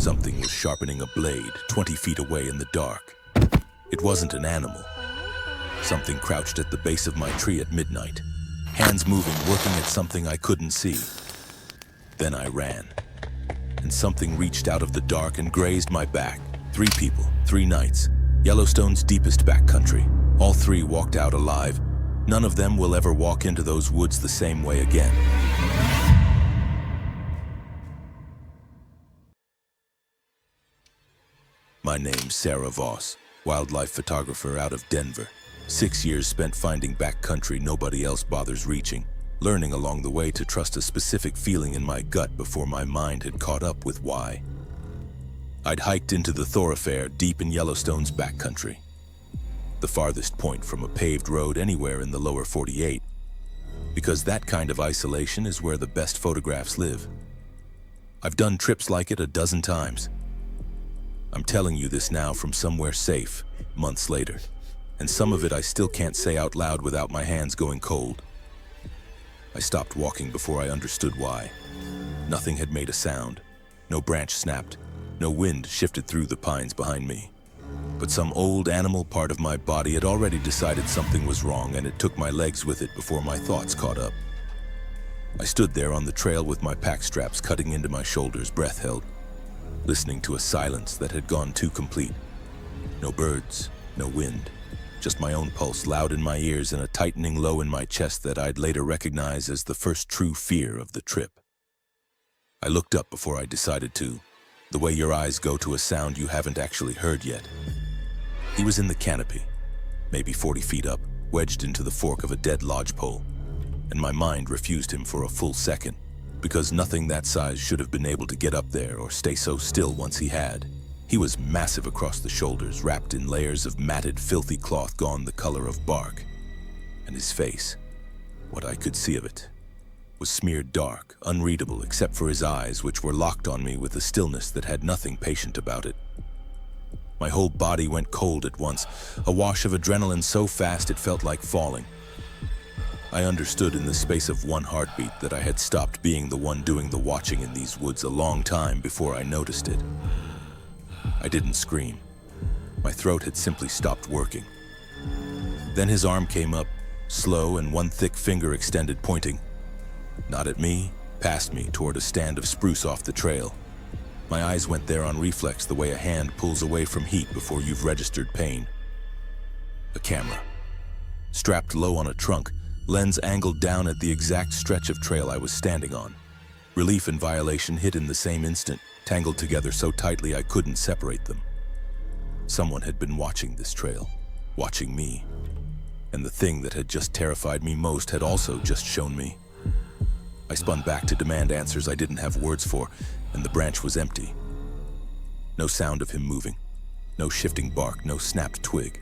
Something was sharpening a blade 20 feet away in the dark. It wasn't an animal. Something crouched at the base of my tree at midnight, hands moving, working at something I couldn't see. Then I ran, and something reached out of the dark and grazed my back. 3 people, 3 nights, Yellowstone's deepest backcountry. All 3 walked out alive. None of them will ever walk into those woods the same way again. My name's Sarah Voss, wildlife photographer out of Denver. 6 years spent finding backcountry nobody else bothers reaching, learning along the way to trust a specific feeling in my gut before my mind had caught up with why. I'd hiked into the thoroughfare deep in Yellowstone's backcountry, the farthest point from a paved road anywhere in the lower 48, because that kind of isolation is where the best photographs live. I've done trips like it a dozen times. I'm telling you this now from somewhere safe, months later, and some of it I still can't say out loud without my hands going cold. I stopped walking before I understood why. Nothing had made a sound. No branch snapped. No wind shifted through the pines behind me. But some old animal part of my body had already decided something was wrong, and it took my legs with it before my thoughts caught up. I stood there on the trail with my pack straps cutting into my shoulders, breath held, listening to a silence that had gone too complete. No birds, no wind, just my own pulse loud in my ears and a tightening low in my chest that I'd later recognize as the first true fear of the trip. I looked up before I decided to, the way your eyes go to a sound you haven't actually heard yet. He was in the canopy, maybe 40 feet up, wedged into the fork of a dead lodgepole, and my mind refused him for a full second, because nothing that size should have been able to get up there or stay so still once he had. He was massive across the shoulders, wrapped in layers of matted, filthy cloth gone the color of bark. And his face, what I could see of it, was smeared dark, unreadable except for his eyes, which were locked on me with a stillness that had nothing patient about it. My whole body went cold at once, a wash of adrenaline so fast it felt like falling. I understood in the space of one heartbeat that I had stopped being the one doing the watching in these woods a long time before I noticed it. I didn't scream. My throat had simply stopped working. Then his arm came up, slow, and one thick finger extended, pointing. Not at me, past me, toward a stand of spruce off the trail. My eyes went there on reflex, the way a hand pulls away from heat before you've registered pain. A camera. Strapped low on a trunk, lens angled down at the exact stretch of trail I was standing on. Relief and violation hit in the same instant, tangled together so tightly I couldn't separate them. Someone had been watching this trail, watching me. And the thing that had just terrified me most had also just shown me. I spun back to demand answers I didn't have words for, and the branch was empty. No sound of him moving, no shifting bark, no snapped twig.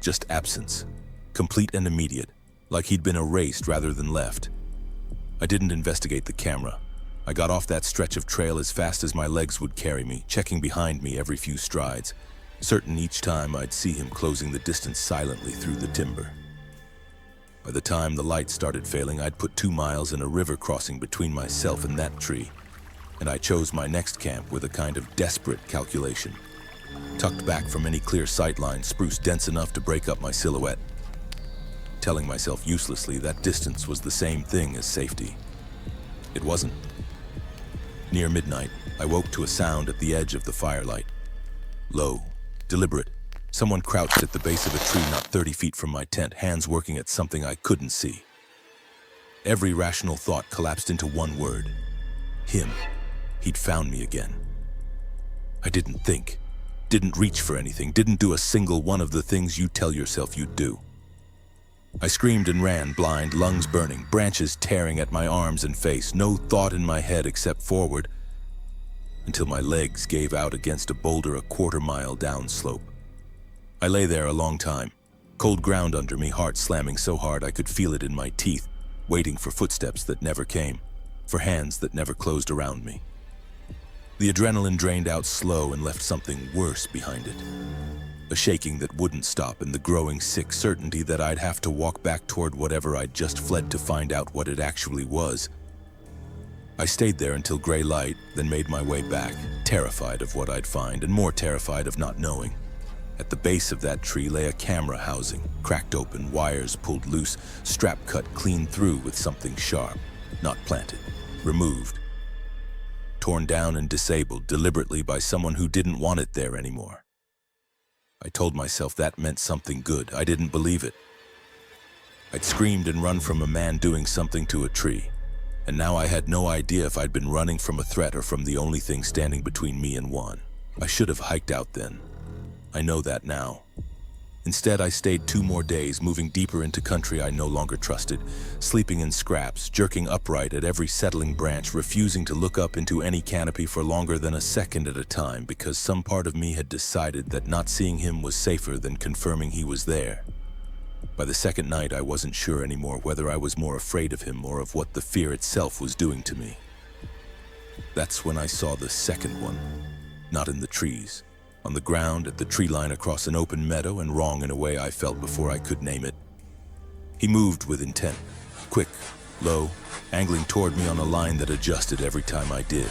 Just absence, complete and immediate, like he'd been erased rather than left. I didn't investigate the camera. I got off that stretch of trail as fast as my legs would carry me, checking behind me every few strides, certain each time I'd see him closing the distance silently through the timber. By the time the light started failing, I'd put 2 miles and a river crossing between myself and that tree, and I chose my next camp with a kind of desperate calculation. Tucked back from any clear sightline, spruce dense enough to break up my silhouette. Telling myself uselessly that distance was the same thing as safety. It wasn't. Near midnight, I woke to a sound at the edge of the firelight. Low, deliberate. Someone crouched at the base of a tree not 30 feet from my tent, hands working at something I couldn't see. Every rational thought collapsed into one word. Him. He'd found me again. I didn't think, didn't reach for anything, didn't do a single one of the things you tell yourself you'd do. I screamed and ran, blind, lungs burning, branches tearing at my arms and face, no thought in my head except forward, until my legs gave out against a boulder a quarter-mile downslope. I lay there a long time, cold ground under me, heart slamming so hard I could feel it in my teeth, waiting for footsteps that never came, for hands that never closed around me. The adrenaline drained out slow and left something worse behind it. A shaking that wouldn't stop and the growing sick certainty that I'd have to walk back toward whatever I'd just fled to find out what it actually was. I stayed there until gray light, then made my way back, terrified of what I'd find and more terrified of not knowing. At the base of that tree lay a camera housing, cracked open, wires pulled loose, strap cut clean through with something sharp, not planted, removed, torn down and disabled deliberately by someone who didn't want it there anymore. I told myself that meant something good. I didn't believe it. I'd screamed and run from a man doing something to a tree, and now I had no idea if I'd been running from a threat or from the only thing standing between me and one. I should have hiked out then. I know that now. Instead, I stayed 2 more days, moving deeper into country I no longer trusted, sleeping in scraps, jerking upright at every settling branch, refusing to look up into any canopy for longer than a second at a time because some part of me had decided that not seeing him was safer than confirming he was there. By the second night, I wasn't sure anymore whether I was more afraid of him or of what the fear itself was doing to me. That's when I saw the second one, not in the trees. On the ground, at the tree line across an open meadow, and wrong in a way I felt before I could name it. He moved with intent, quick, low, angling toward me on a line that adjusted every time I did,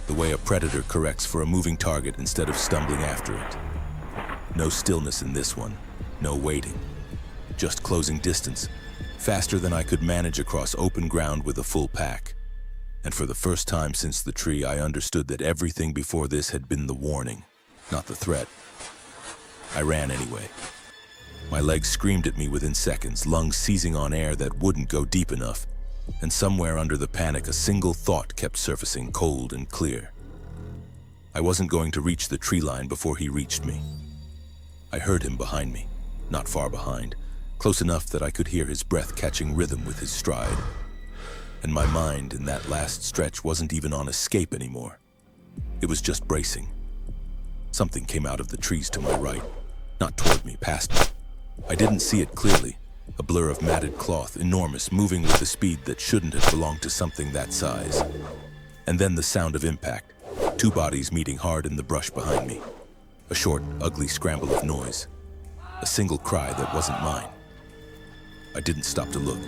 the way a predator corrects for a moving target instead of stumbling after it. No stillness in this one, no waiting, just closing distance, faster than I could manage across open ground with a full pack. And for the first time since the tree, I understood that everything before this had been the warning, not the threat. I ran anyway. My legs screamed at me within seconds, lungs seizing on air that wouldn't go deep enough, and somewhere under the panic a single thought kept surfacing, cold and clear. I wasn't going to reach the tree line before he reached me. I heard him behind me, not far behind, close enough that I could hear his breath catching rhythm with his stride. And my mind in that last stretch wasn't even on escape anymore. It was just bracing. Something came out of the trees to my right, not toward me, past me. I didn't see it clearly, a blur of matted cloth, enormous, moving with a speed that shouldn't have belonged to something that size. And then the sound of impact, 2 bodies meeting hard in the brush behind me. A short, ugly scramble of noise, a single cry that wasn't mine. I didn't stop to look.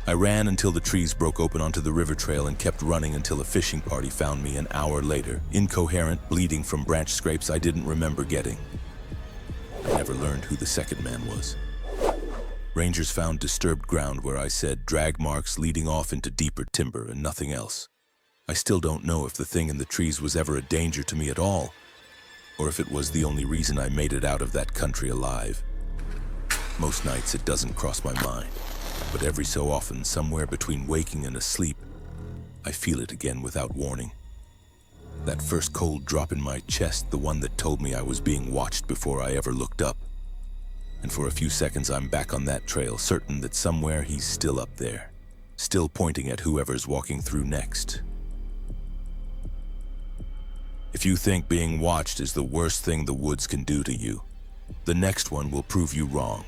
I ran until the trees broke open onto the river trail and kept running until a fishing party found me an hour later, incoherent, bleeding from branch scrapes I didn't remember getting. I never learned who the second man was. Rangers found disturbed ground where I said drag marks leading off into deeper timber and nothing else. I still don't know if the thing in the trees was ever a danger to me at all, or if it was the only reason I made it out of that country alive. Most nights it doesn't cross my mind. But every so often, somewhere between waking and asleep, I feel it again without warning. That first cold drop in my chest, the one that told me I was being watched before I ever looked up. And for a few seconds I'm back on that trail, certain that somewhere he's still up there, still pointing at whoever's walking through next. If you think being watched is the worst thing the woods can do to you, the next one will prove you wrong.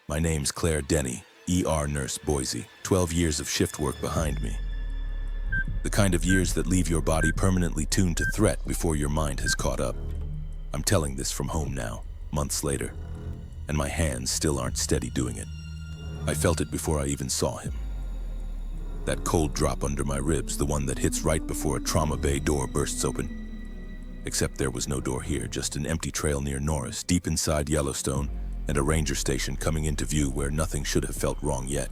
My name's Claire Denny, ER nurse, Boise, 12 years of shift work behind me. The kind of years that leave your body permanently tuned to threat before your mind has caught up. I'm telling this from home now, months later, and my hands still aren't steady doing it. I felt it before I even saw him. That cold drop under my ribs, the one that hits right before a trauma bay door bursts open. Except there was no door here, just an empty trail near Norris, deep inside Yellowstone, and a ranger station coming into view where nothing should have felt wrong yet.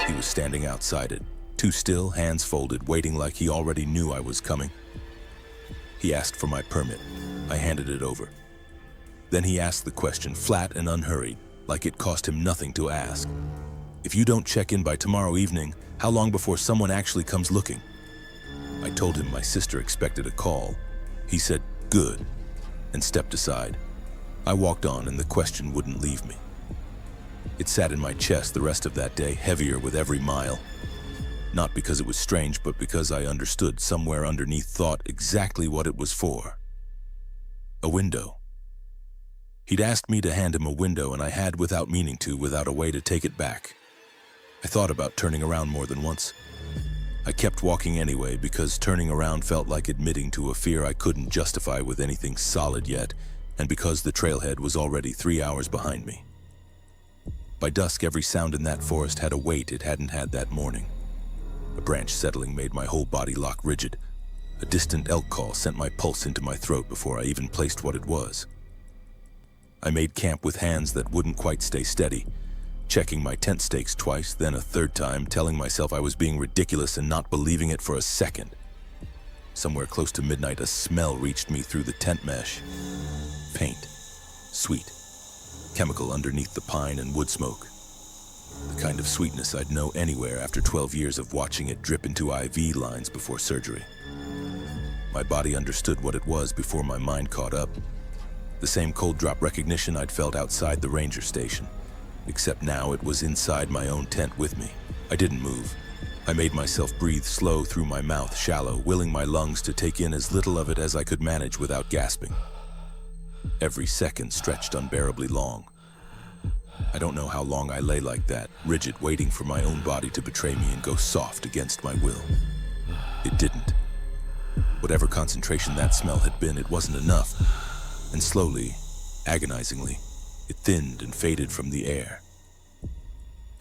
He was standing outside it, too still, hands folded, waiting like he already knew I was coming. He asked for my permit. I handed it over. Then he asked the question, flat and unhurried, like it cost him nothing to ask. If you don't check in by tomorrow evening, how long before someone actually comes looking? I told him my sister expected a call. He said, good, and stepped aside. I walked on and the question wouldn't leave me. It sat in my chest the rest of that day, heavier with every mile. Not because it was strange, but because I understood somewhere underneath thought exactly what it was for. A window. He'd asked me to hand him a window, and I had, without meaning to, without a way to take it back. I thought about turning around more than once. I kept walking anyway because turning around felt like admitting to a fear I couldn't justify with anything solid yet, and because the trailhead was already 3 hours behind me. By dusk, every sound in that forest had a weight it hadn't had that morning. A branch settling made my whole body lock rigid. A distant elk call sent my pulse into my throat before I even placed what it was. I made camp with hands that wouldn't quite stay steady, checking my tent stakes twice, then a third time, telling myself I was being ridiculous and not believing it for a second. Somewhere close to midnight, a smell reached me through the tent mesh. Paint. Sweet. Chemical underneath the pine and wood smoke. The kind of sweetness I'd know anywhere after 12 years of watching it drip into IV lines before surgery. My body understood what it was before my mind caught up. The same cold drop recognition I'd felt outside the ranger station, except now it was inside my own tent with me. I didn't move. I made myself breathe slow through my mouth, shallow, willing my lungs to take in as little of it as I could manage without gasping. Every second stretched unbearably long. I don't know how long I lay like that, rigid, waiting for my own body to betray me and go soft against my will. It didn't. Whatever concentration that smell had been, it wasn't enough. And slowly, agonizingly, it thinned and faded from the air.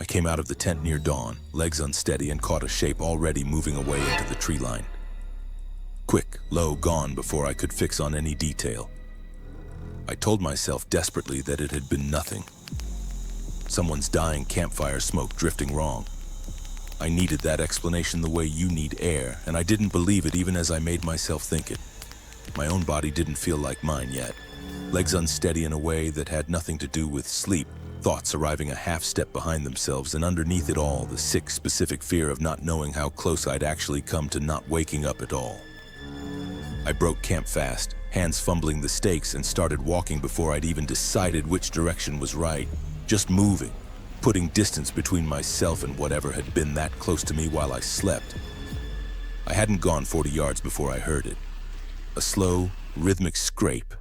I came out of the tent near dawn, legs unsteady, and caught a shape already moving away into the tree line. Quick, low, gone before I could fix on any detail. I told myself desperately that it had been nothing. Someone's dying campfire smoke drifting wrong. I needed that explanation the way you need air, and I didn't believe it even as I made myself think it. My own body didn't feel like mine yet. Legs unsteady in a way that had nothing to do with sleep, thoughts arriving a half step behind themselves, and underneath it all, the sick, specific fear of not knowing how close I'd actually come to not waking up at all. I broke camp fast, hands fumbling the stakes, and started walking before I'd even decided which direction was right. Just moving, putting distance between myself and whatever had been that close to me while I slept. I hadn't gone 40 yards before I heard it. A slow, rhythmic scrape,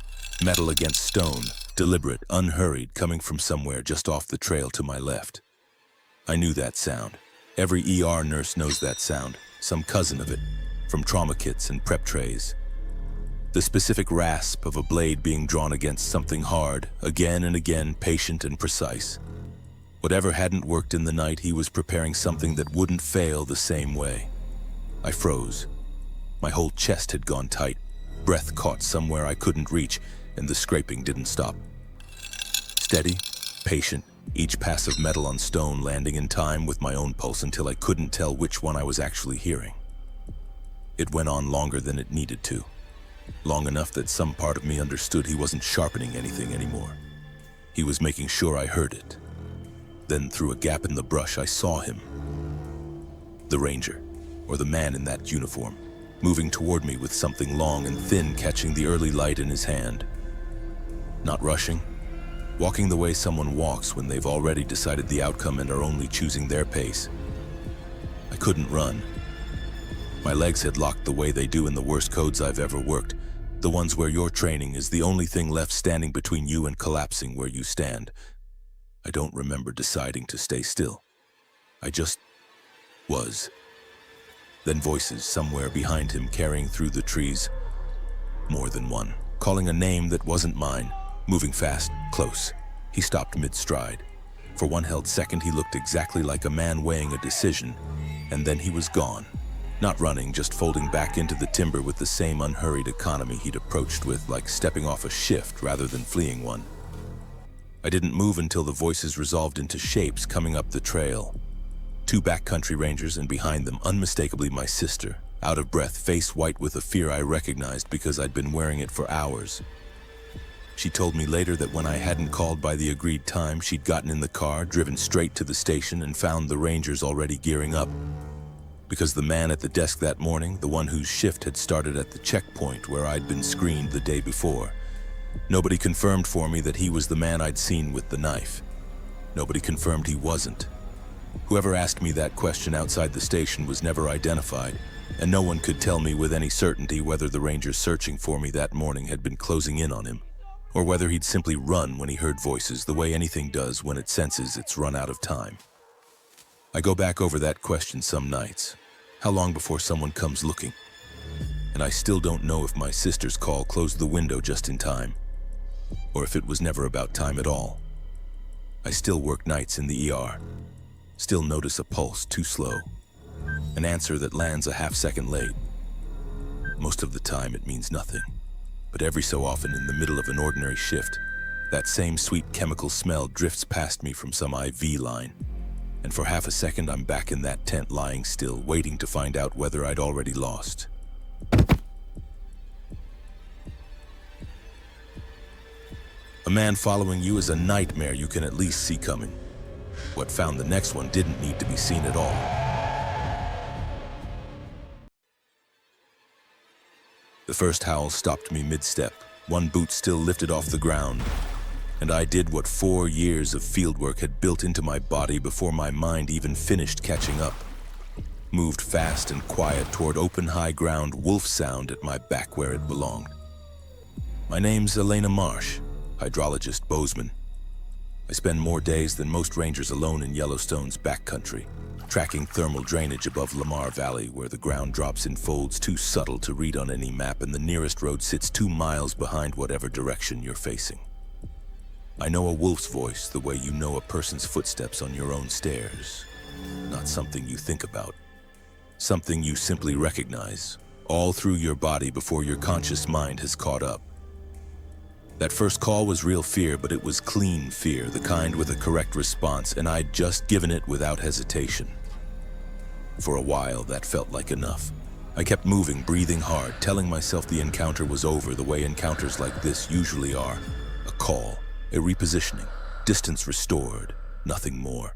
metal against stone, deliberate, unhurried, coming from somewhere just off the trail to my left. I knew that sound. Every ER nurse knows that sound, some cousin of it, from trauma kits and prep trays. The specific rasp of a blade being drawn against something hard, again and again, patient and precise. Whatever hadn't worked in the night, he was preparing something that wouldn't fail the same way. I froze. My whole chest had gone tight. Breath caught somewhere I couldn't reach, and the scraping didn't stop. Steady, patient, each pass of metal on stone landing in time with my own pulse until I couldn't tell which one I was actually hearing. It went on longer than it needed to. Long enough that some part of me understood he wasn't sharpening anything anymore. He was making sure I heard it. Then through a gap in the brush, I saw him. The ranger, or the man in that uniform, moving toward me with something long and thin catching the early light in his hand. Not rushing, walking the way someone walks when they've already decided the outcome and are only choosing their pace. I couldn't run. My legs had locked the way they do in the worst codes I've ever worked, the ones where your training is the only thing left standing between you and collapsing where you stand. I don't remember deciding to stay still. I just was. Then voices somewhere behind him carrying through the trees. More than one, calling a name that wasn't mine, moving fast, close. He stopped mid-stride. For one held second, he looked exactly like a man weighing a decision, and then he was gone. Not running, just folding back into the timber with the same unhurried economy he'd approached with, like stepping off a shift rather than fleeing one. I didn't move until the voices resolved into shapes coming up the trail. 2 backcountry rangers, and behind them, unmistakably my sister, out of breath, face white with a fear I recognized because I'd been wearing it for hours. She told me later that when I hadn't called by the agreed time, she'd gotten in the car, driven straight to the station, and found the rangers already gearing up. Because the man at the desk that morning, the one whose shift had started at the checkpoint where I'd been screened the day before, nobody confirmed for me that he was the man I'd seen with the knife. Nobody confirmed he wasn't. Whoever asked me that question outside the station was never identified, and no one could tell me with any certainty whether the rangers searching for me that morning had been closing in on him, or whether he'd simply run when he heard voices the way anything does when it senses it's run out of time. I go back over that question some nights. How long before someone comes looking? And I still don't know if my sister's call closed the window just in time, or if it was never about time at all. I still work nights in the ER. Still notice a pulse too slow. An answer that lands a half-second late. Most of the time it means nothing. But every so often in the middle of an ordinary shift, that same sweet chemical smell drifts past me from some IV line. And for half a second I'm back in that tent lying still, waiting to find out whether I'd already lost. A man following you is a nightmare you can at least see coming. What found the next one didn't need to be seen at all. The first howl stopped me mid-step, one boot still lifted off the ground, and I did what 4 years of fieldwork had built into my body before my mind even finished catching up. Moved fast and quiet toward open high ground, wolf sound at my back where it belonged. My name's Elena Marsh, hydrologist Bozeman. I spend more days than most rangers alone in Yellowstone's backcountry, tracking thermal drainage above Lamar Valley where the ground drops in folds too subtle to read on any map and the nearest road sits 2 miles behind whatever direction you're facing. I know a wolf's voice the way you know a person's footsteps on your own stairs. Not something you think about. Something you simply recognize, all through your body before your conscious mind has caught up. That first call was real fear, but it was clean fear, the kind with a correct response, and I'd just given it without hesitation. For a while, that felt like enough. I kept moving, breathing hard, telling myself the encounter was over the way encounters like this usually are. A call, a repositioning, distance restored, nothing more.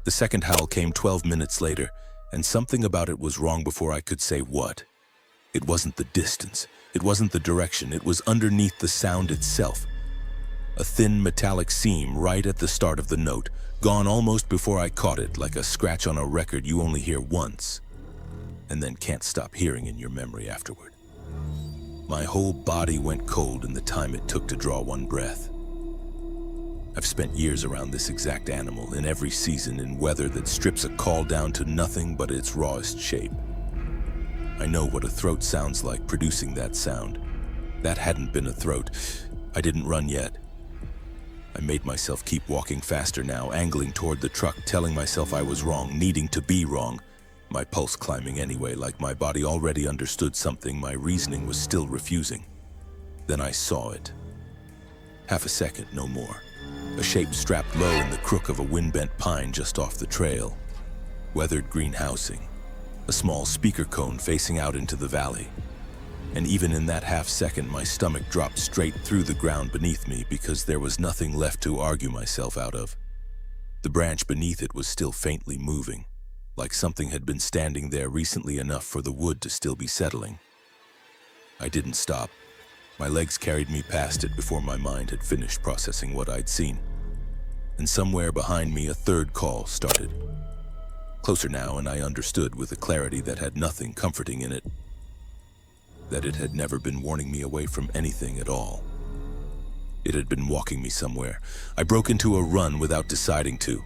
The second howl came 12 minutes later, and something about it was wrong before I could say what. It wasn't the distance. It wasn't the direction. It was underneath the sound itself. A thin metallic seam right at the start of the note, gone almost before I caught it, like a scratch on a record you only hear once, and then can't stop hearing in your memory afterward. My whole body went cold in the time it took to draw one breath. I've spent years around this exact animal, in every season, in weather that strips a call down to nothing but its rawest shape. I know what a throat sounds like producing that sound. That hadn't been a throat. I didn't run yet. I made myself keep walking faster now, angling toward the truck, telling myself I was wrong, needing to be wrong. My pulse climbing anyway, like my body already understood something my reasoning was still refusing. Then I saw it. Half a second, no more. A shape strapped low in the crook of a wind-bent pine just off the trail. Weathered green housing. A small speaker cone facing out into the valley. And even in that half second, my stomach dropped straight through the ground beneath me because there was nothing left to argue myself out of. The branch beneath it was still faintly moving, like something had been standing there recently enough for the wood to still be settling. I didn't stop. My legs carried me past it before my mind had finished processing what I'd seen. And somewhere behind me, a third call started. Closer now, and I understood with a clarity that had nothing comforting in it, that it had never been warning me away from anything at all. It had been walking me somewhere. I broke into a run without deciding to.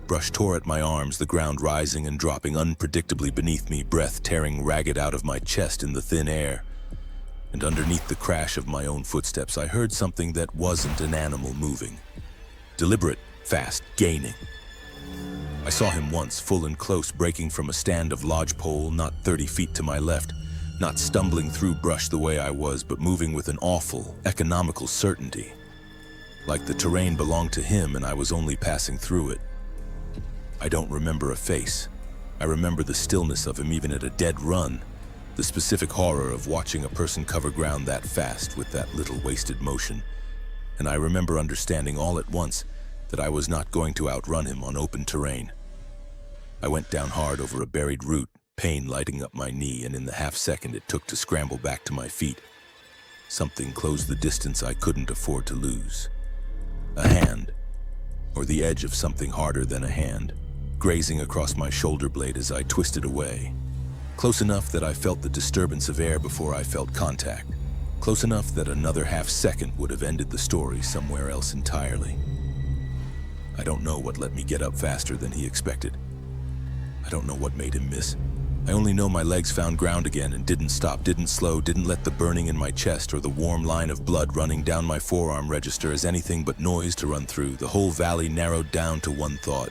Brush tore at my arms, the ground rising and dropping unpredictably beneath me, breath tearing ragged out of my chest in the thin air. And underneath the crash of my own footsteps, I heard something that wasn't an animal moving. Deliberate, fast, gaining. I saw him once, full and close, breaking from a stand of lodgepole not 30 feet to my left, not stumbling through brush the way I was, but moving with an awful, economical certainty. Like the terrain belonged to him and I was only passing through it. I don't remember a face. I remember the stillness of him even at a dead run, the specific horror of watching a person cover ground that fast with that little wasted motion. And I remember understanding all at once that I was not going to outrun him on open terrain. I went down hard over a buried root, pain lighting up my knee, and in the half second it took to scramble back to my feet, something closed the distance I couldn't afford to lose. A hand, or the edge of something harder than a hand, grazing across my shoulder blade as I twisted away. Close enough that I felt the disturbance of air before I felt contact. Close enough that another half second would have ended the story somewhere else entirely. I don't know what let me get up faster than he expected. I don't know what made him miss. I only know my legs found ground again and didn't stop, didn't slow, didn't let the burning in my chest or the warm line of blood running down my forearm register as anything but noise to run through. The whole valley narrowed down to one thought.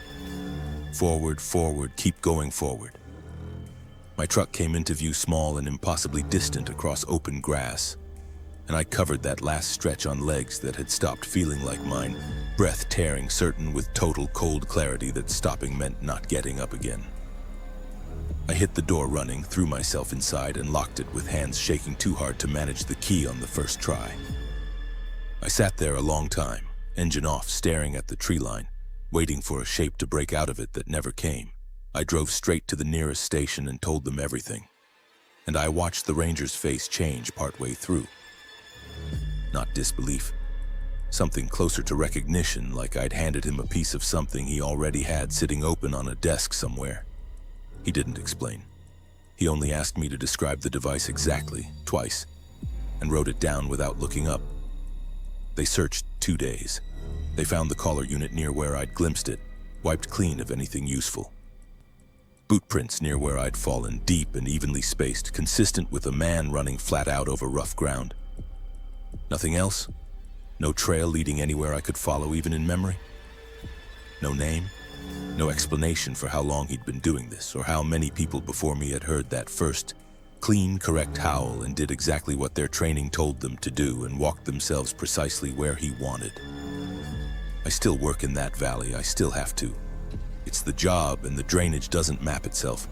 Forward, forward, keep going forward. My truck came into view small and impossibly distant across open grass, and I covered that last stretch on legs that had stopped feeling like mine, breath tearing, certain with total cold clarity that stopping meant not getting up again. I hit the door running, threw myself inside, and locked it with hands shaking too hard to manage the key on the first try. I sat there a long time, engine off, staring at the tree line, waiting for a shape to break out of it that never came. I drove straight to the nearest station and told them everything. And I watched the ranger's face change partway through. Not disbelief. Something closer to recognition, like I'd handed him a piece of something he already had sitting open on a desk somewhere. He didn't explain. He only asked me to describe the device exactly, twice, and wrote it down without looking up. They searched 2 days. They found the collar unit near where I'd glimpsed it, wiped clean of anything useful. Boot prints near where I'd fallen, deep and evenly spaced, consistent with a man running flat out over rough ground. Nothing else? No trail leading anywhere I could follow, even in memory? No name? No explanation for how long he'd been doing this, or how many people before me had heard that first, clean, correct howl and did exactly what their training told them to do and walked themselves precisely where he wanted. I still work in that valley, I still have to. It's the job, and the drainage doesn't map itself.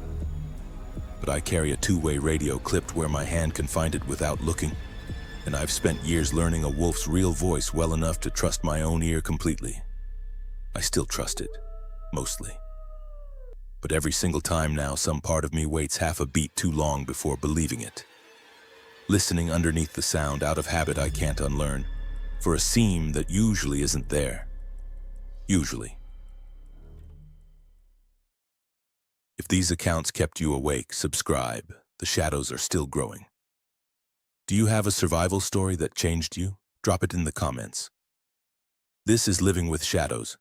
But I carry a two-way radio clipped where my hand can find it without looking, and I've spent years learning a wolf's real voice well enough to trust my own ear completely. I still trust it. Mostly. But every single time now, some part of me waits half a beat too long before believing it. Listening underneath the sound, out of habit I can't unlearn, for a seam that usually isn't there. Usually. If these accounts kept you awake, subscribe. The shadows are still growing. Do you have a survival story that changed you? Drop it in the comments. This is Living with Shadows.